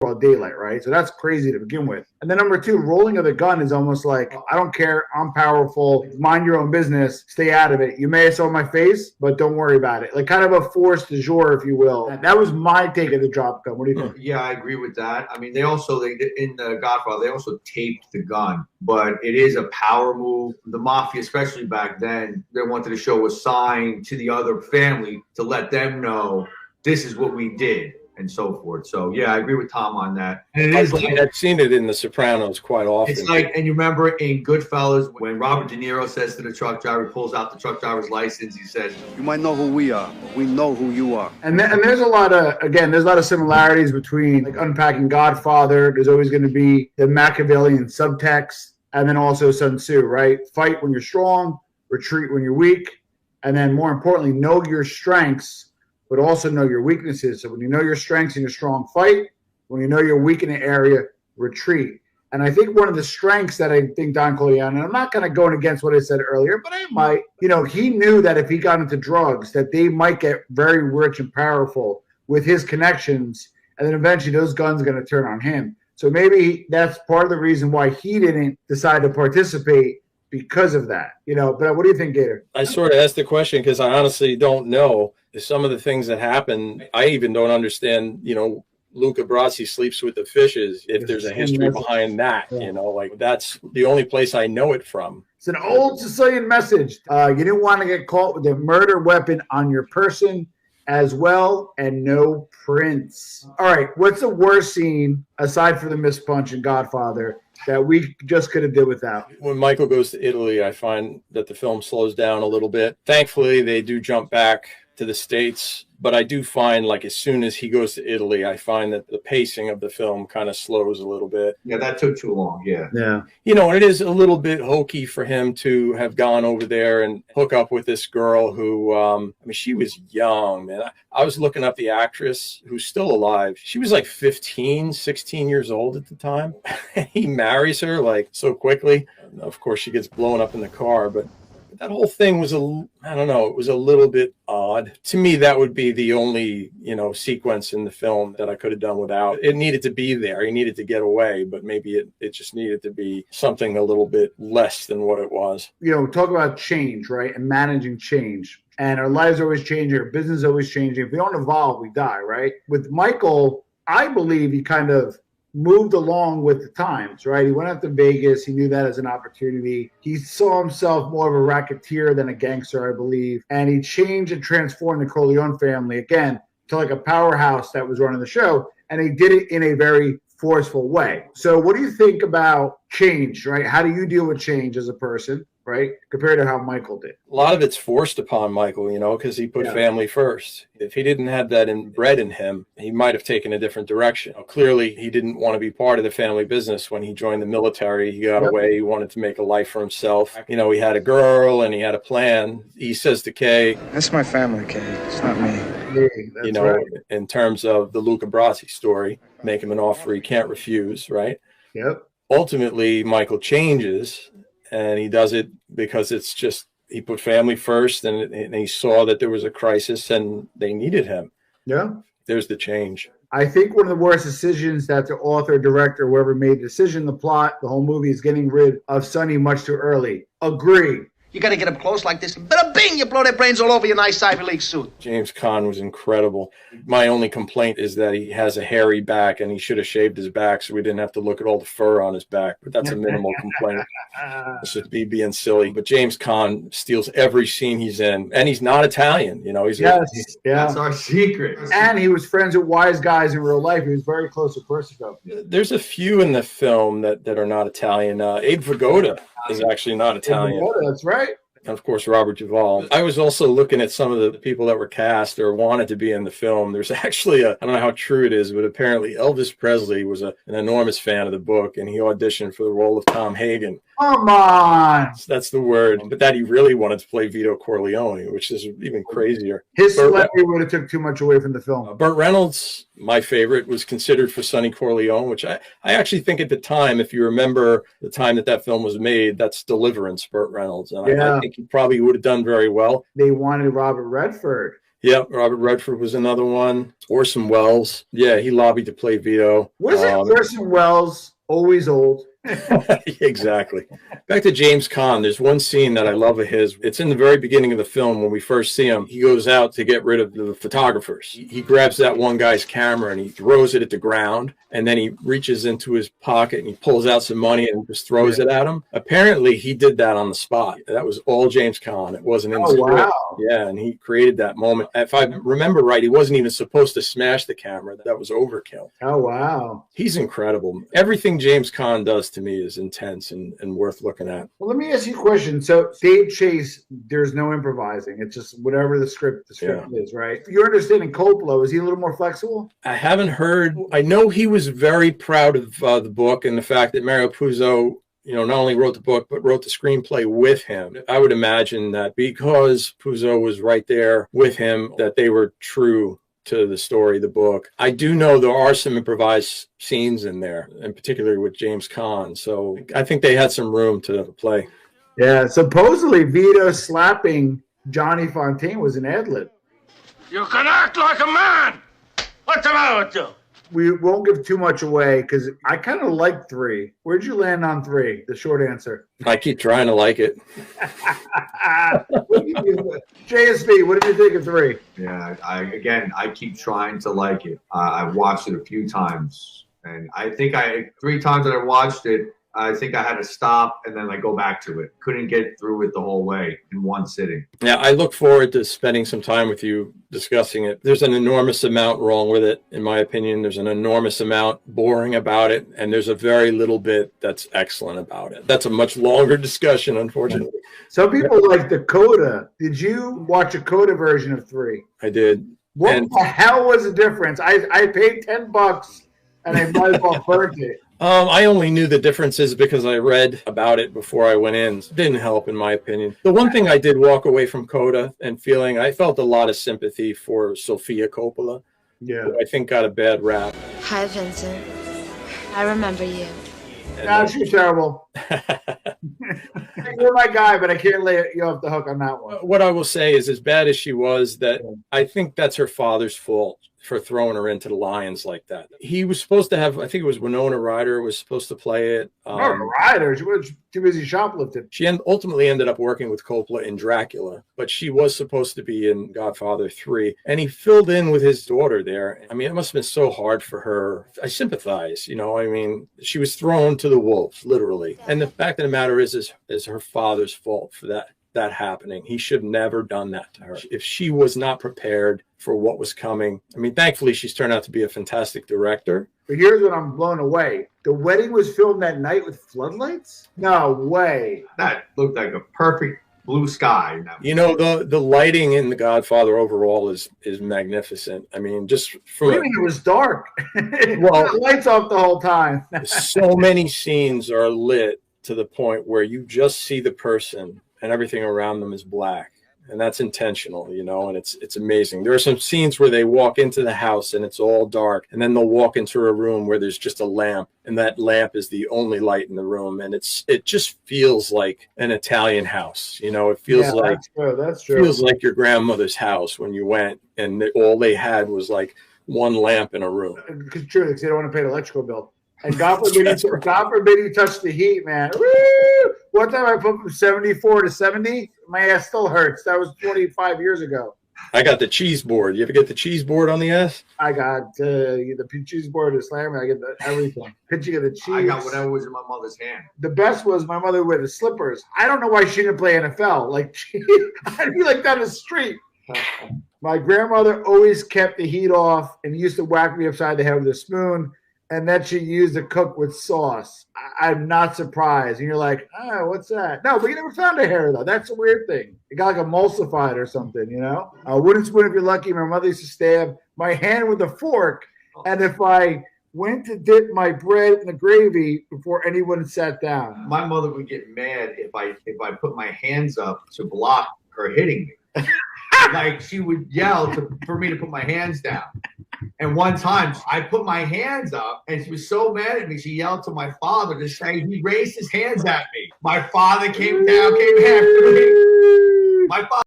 broad daylight, right? So that's crazy to begin with. And then number two, rolling of the gun is almost like, I don't care, I'm powerful, mind your own business, stay out of it. You may have saw my face, but don't worry about it. Like kind of a force du jour, if you will. And that was my take of the drop gun. What do you think? Yeah, I agree with that. I mean, they in the Godfather, they also taped the gun, but it is a power move. The Mafia, especially back then, they wanted to show a sign to the other family to let them know this is what we did and so forth. So yeah, I agree with Tom on that. And I've seen it in The Sopranos quite often. It's like, and you remember in Goodfellas when Robert De Niro says to the truck driver, pulls out the truck driver's license, he says, "You might know who we are, but we know who you are." And there's a lot of similarities between like unpacking Godfather. There's always going to be the Machiavellian subtext, and then also Sun Tzu, right? Fight when you're strong, retreat when you're weak, and then more importantly, know your strengths, but also know your weaknesses. So when you know your strengths and you're strong, fight. When you know you're weak in an area, retreat. And I think one of the strengths that I think Don Corleone, and I'm not going to go against what I said earlier, but I might, he knew that if he got into drugs, that they might get very rich and powerful with his connections. And then eventually those guns are going to turn on him. So maybe that's part of the reason why he didn't decide to participate because of that, But what do you think, Gator? I sort of asked the question because I honestly don't know. Some of the things that happen, I even don't understand, Luca Brasi sleeps with the fishes. If there's a history behind that, like that's the only place I know it from. It's an old Sicilian message. You didn't want to get caught with a murder weapon on your person as well, and no prints. All right, what's the worst scene aside from the missed punch in Godfather that we just could have did without? When Michael goes to Italy, I find that the film slows down a little bit. Thankfully, they do jump back to the States, but I do find like as soon as he goes to Italy, I find that the pacing of the film kind of slows a little bit. Yeah, that took too long. Yeah. And it is a little bit hokey for him to have gone over there and hook up with this girl who, she was young, man. I was looking up the actress who's still alive. She was like 15, 16 years old at the time. He marries her like so quickly. Of course, she gets blown up in the car, but that whole thing was it was a little bit odd. To me, that would be the only, sequence in the film that I could have done without. It needed to be there. He needed to get away, but maybe it just needed to be something a little bit less than what it was. Talk about change, right? And managing change. And our lives are always changing. Our business is always changing. If we don't evolve, we die, right? With Michael, I believe he kind of moved along with the times, right? He went out to Vegas. He knew that as an opportunity. He saw himself more of a racketeer than a gangster, I believe. And he changed and transformed the Corleone family, again, to like a powerhouse that was running the show. And he did it in a very forceful way. So what do you think about change, right? How do you deal with change as a person, right? Compared to how Michael did. A lot of it's forced upon Michael, because he put family first. If he didn't have that inbred in him, he might have taken a different direction. Clearly, he didn't want to be part of the family business when he joined the military. He got away. He wanted to make a life for himself. He had a girl and he had a plan. He says to Kay, "That's my family, Kay. It's not me." That's right. In terms of the Luca Brasi story, make him an offer he can't refuse, right? Yep. Ultimately, Michael changes, and he does it because it's just he put family first, and he saw that there was a crisis and they needed him. Yeah. There's the change. I think one of the worst decisions that the author, director, whoever made the decision, the plot, the whole movie is getting rid of Sonny much too early. Agree. You got to get up close like this. Bada bing, you blow their brains all over your nice Ivy League suit. James Caan was incredible. My only complaint is that he has a hairy back, and he should have shaved his back so we didn't have to look at all the fur on his back. But that's a minimal complaint. It's just me being silly. But James Caan steals every scene he's in, and he's not Italian. That's our secret. And he was friends with wise guys in real life. He was very close to Persico. There's a few in the film that are not Italian. Abe Vigoda is actually not Italian. That's right. And of course, Robert Duvall. I was also looking at some of the people that were cast or wanted to be in the film. There's actually I don't know how true it is, but apparently Elvis Presley was an enormous fan of the book, and he auditioned for the role of Tom Hagen. Come on. That's the word. But that he really wanted to play Vito Corleone, which is even crazier. His celebrity would have took too much away from the film. Burt Reynolds, my favorite, was considered for Sonny Corleone, which I actually think at the time, if you remember the time that film was made, that's Deliverance, Burt Reynolds. And I think he probably would have done very well. They wanted Robert Redford. Yep, Robert Redford was another one. Orson Welles. Yeah, he lobbied to play Vito. Wasn't Orson Welles always old? Exactly. Back to James Caan. There's one scene that I love of his. It's in the very beginning of the film when we first see him. He goes out to get rid of the photographers. He grabs that one guy's camera and he throws it at the ground. And then he reaches into his pocket and he pulls out some money and just throws it at him. Apparently, he did that on the spot. That was all James Caan. It wasn't in the script. Wow. Yeah, and he created that moment. If I remember right, he wasn't even supposed to smash the camera. That was overkill. Oh, wow. He's incredible. Everything James Caan does to me is intense and worth looking at. Well, let me ask you a question. So, Dave Chase, there's no improvising. It's just whatever the script is, right? Your understanding, Coppola, is he a little more flexible? I haven't heard. I know he was very proud of the book and the fact that Mario Puzo, not only wrote the book, but wrote the screenplay with him. I would imagine that because Puzo was right there with him, that they were true to the story, the book. I do know there are some improvised scenes in there, and particularly with James Caan. So I think they had some room to play. Yeah, supposedly Vito slapping Johnny Fontaine was an ad-lib. You can act like a man! What's the matter with you? We won't give too much away because I kind of like 3. Where'd you land on 3? The short answer. I keep trying to like it. JSB, what did you think of 3? Yeah, I keep trying to like it. I've watched it a few times, and I think 3 times that I watched it, I think I had to stop and then go back to it. Couldn't get through it the whole way in one sitting. Yeah, I look forward to spending some time with you discussing it. There's an enormous amount wrong with it, in my opinion. There's an enormous amount boring about it, and there's a very little bit that's excellent about it. That's a much longer discussion, unfortunately. Some people like the Coda. Did you watch a Coda version of 3? I did. What the hell was the difference? I paid $10 and I might as well burnt it. I only knew the differences because I read about it before I went in. It didn't help, in my opinion. The one thing I did walk away from Coda and feeling, I felt a lot of sympathy for Sofia Coppola, who I think got a bad rap. Hi, Vincent. I remember you. No, she was terrible. You're my guy, but I can't lay you off the hook on that one. What I will say is, as bad as she was, that I think that's her father's fault for throwing her into the lions like that. He was supposed to have, I think it was Winona Ryder was supposed to play it. Winona Ryder? She was too busy shoplifting. She ultimately ended up working with Coppola in Dracula, but she was supposed to be in Godfather 3. And he filled in with his daughter there. I mean, it must have been so hard for her. I sympathize, I mean, she was thrown to the wolves, literally. And the fact of the matter is her father's fault for that happening. He should have never done that to her. If she was not prepared for what was coming. I mean, thankfully, she's turned out to be a fantastic director. But here's what I'm blown away. The wedding was filmed that night with floodlights? No way. That looked like a perfect blue sky. The lighting in The Godfather overall is magnificent. I mean, just from it was dark. Well, lights off the whole time. So many scenes are lit to the point where you just see the person and everything around them is black. And that's intentional, and it's amazing. There are some scenes where they walk into the house and it's all dark, and then they'll walk into a room where there's just a lamp, and that lamp is the only light in the room, and it just feels like an Italian house. It feels like that's true. Feels like your grandmother's house when you went, and all they had was like one lamp in a room. It's true, because they don't want to pay the electrical bill. And God forbid you touch the heat, man. Woo! One time I put from 74 to 70, my ass still hurts. That was 25 years ago. I got the cheese board. You ever get the cheese board on the ass? I got the cheese board, the slammer. I get everything. Pitching of the cheese. I got whatever was in my mother's hand. The best was my mother with the slippers. I don't know why she didn't play NFL. I'd be like down the street. My grandmother always kept the heat off and used to whack me upside the head with a spoon. And then she used to cook with sauce. I'm not surprised. And you're like, what's that? No, but you never found a hair, though. That's a weird thing. It got emulsified or something, Wooden spoon if you're lucky. My mother used to stab my hand with a fork. And if I went to dip my bread in the gravy before anyone sat down. My mother would get mad if I put my hands up to block her hitting me. She would yell for me to put my hands down. And one time I put my hands up and she was so mad at me, she yelled to my father to say he raised his hands at me. My father came after me. My father